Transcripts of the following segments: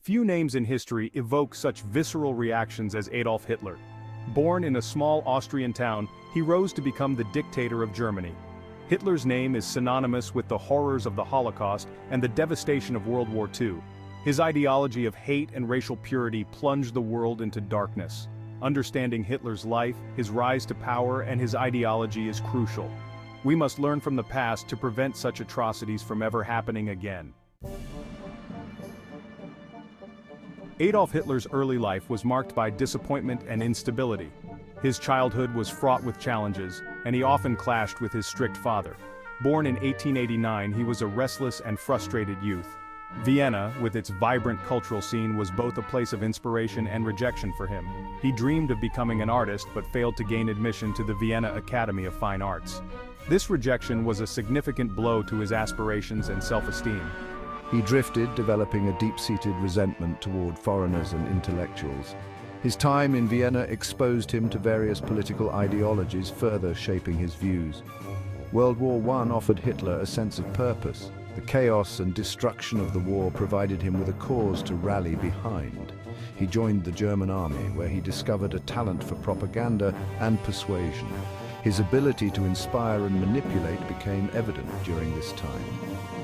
Few names in history evoke such visceral reactions as Adolf Hitler. Born in a small Austrian town, he rose to become the dictator of Germany. Hitler's name is synonymous with the horrors of the Holocaust and the devastation of World War II. His ideology of hate and racial purity plunged the world into darkness. Understanding Hitler's life, his rise to power, and his ideology is crucial. We must learn from the past to prevent such atrocities from ever happening again. Adolf Hitler's early life was marked by disappointment and instability. His childhood was fraught with challenges, and he often clashed with his strict father. Born in 1889, he was a restless and frustrated youth. Vienna, with its vibrant cultural scene, was both a place of inspiration and rejection for him. He dreamed of becoming an artist but failed to gain admission to the Vienna Academy of Fine Arts. This rejection was a significant blow to his aspirations and self-esteem. He drifted, developing a deep-seated resentment toward foreigners and intellectuals. His time in Vienna exposed him to various political ideologies, further shaping his views. World War I offered Hitler a sense of purpose. The chaos and destruction of the war provided him with a cause to rally behind. He joined the German army, where he discovered a talent for propaganda and persuasion. His ability to inspire and manipulate became evident during this time.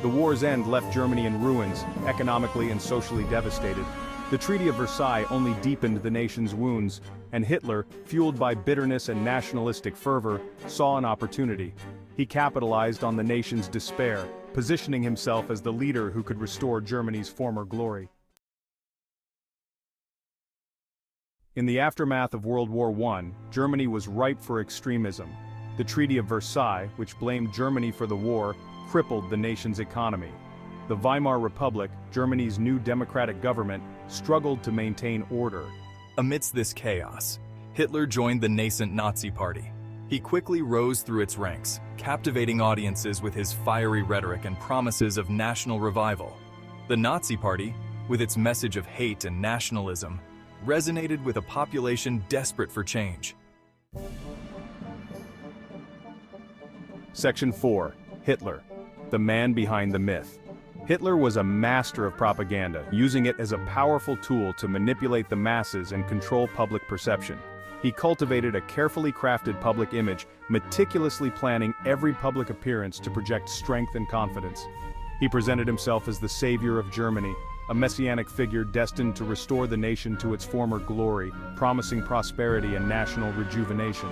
The war's end left Germany in ruins, economically and socially devastated. The Treaty of Versailles only deepened the nation's wounds, and Hitler, fueled by bitterness and nationalistic fervor, saw an opportunity. He capitalized on the nation's despair, positioning himself as the leader who could restore Germany's former glory. In the aftermath of World War I, Germany was ripe for extremism. The Treaty of Versailles, which blamed Germany for the war, crippled the nation's economy. The Weimar Republic, Germany's new democratic government, struggled to maintain order. Amidst this chaos, Hitler joined the nascent Nazi Party. He quickly rose through its ranks, captivating audiences with his fiery rhetoric and promises of national revival. The Nazi Party, with its message of hate and nationalism, resonated with a population desperate for change. Section 4. Hitler, the man behind the myth. Hitler was a master of propaganda, using it as a powerful tool to manipulate the masses and control public perception. He cultivated a carefully crafted public image, meticulously planning every public appearance to project strength and confidence. He presented himself as the savior of Germany, a messianic figure destined to restore the nation to its former glory, promising prosperity and national rejuvenation.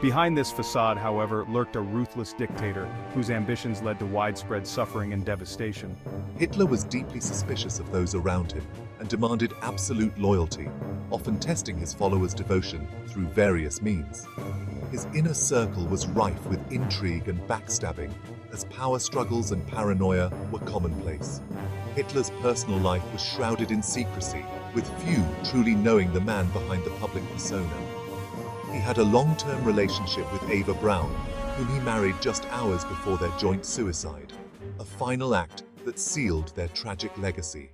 Behind this facade, however, lurked a ruthless dictator whose ambitions led to widespread suffering and devastation. Hitler was deeply suspicious of those around him and demanded absolute loyalty, often testing his followers' devotion through various means. His inner circle was rife with intrigue and backstabbing, as power struggles and paranoia were commonplace. Hitler's personal life was shrouded in secrecy, with few truly knowing the man behind the public persona. He had a long-term relationship with Eva Braun, whom he married just hours before their joint suicide, a final act that sealed their tragic legacy.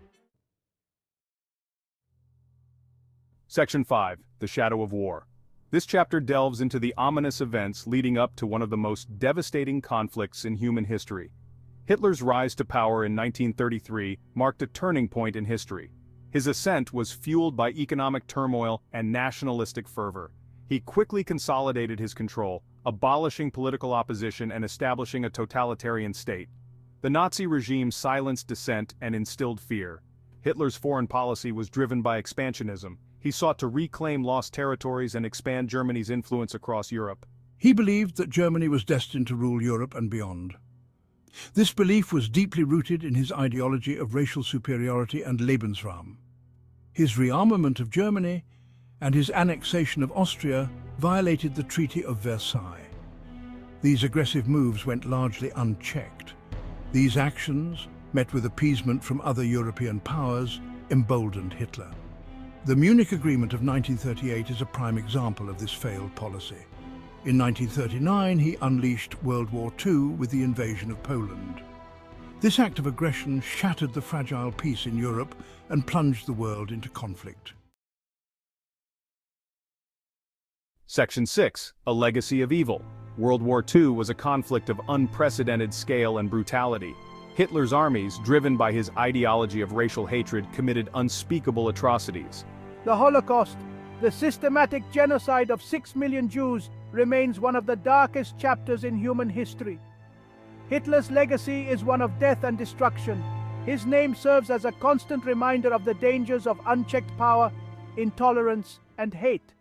Section 5. The Shadow of War. This chapter delves into the ominous events leading up to one of the most devastating conflicts in human history. Hitler's rise to power in 1933 marked a turning point in history. His ascent was fueled by economic turmoil and nationalistic fervor. He quickly consolidated his control, abolishing political opposition and establishing a totalitarian state. The Nazi regime silenced dissent and instilled fear. Hitler's foreign policy was driven by expansionism. He sought to reclaim lost territories and expand Germany's influence across Europe. He believed that Germany was destined to rule Europe and beyond. This belief was deeply rooted in his ideology of racial superiority and Lebensraum. His rearmament of Germany and his annexation of Austria violated the Treaty of Versailles. These aggressive moves went largely unchecked. These actions, met with appeasement from other European powers, emboldened Hitler. The Munich Agreement of 1938 is a prime example of this failed policy. In 1939, he unleashed World War II with the invasion of Poland. This act of aggression shattered the fragile peace in Europe and plunged the world into conflict. Section 6. A Legacy of Evil. World War II was a conflict of unprecedented scale and brutality. Hitler's armies, driven by his ideology of racial hatred, committed unspeakable atrocities. The Holocaust, the systematic genocide of 6 million Jews, remains one of the darkest chapters in human history. Hitler's legacy is one of death and destruction. His name serves as a constant reminder of the dangers of unchecked power, intolerance, and hate.